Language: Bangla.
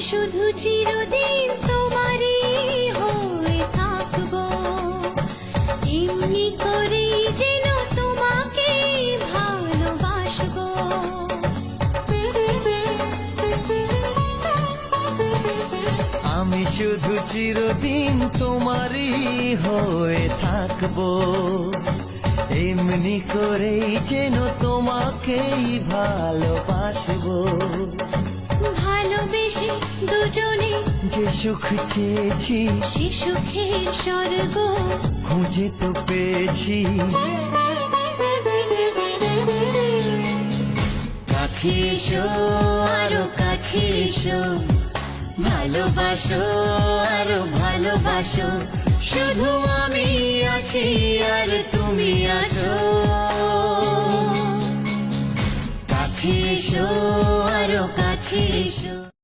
শুধু চিরদিন তোমারই হয়ে থাকবো, এমনি করেই যেন তোমাকে ভালোবাসবো। আমি শুধু চিরদিন তোমারই হয়ে থাকবো, এমনি করেই যেন তোমাকেই ভালোবাসবো। ভালোবেসে দুজনে যে সুখ চেয়েছি সে সুখের স্বর্গ খুঁজে তো পেয়েছি। কাছে এসো, আরো কাছে এসো, ভালোবাসো আরো ভালোবাসো, শুধু আমি আছি আর তুমি আছো। কাছে এসো, আরো কাছে এসো।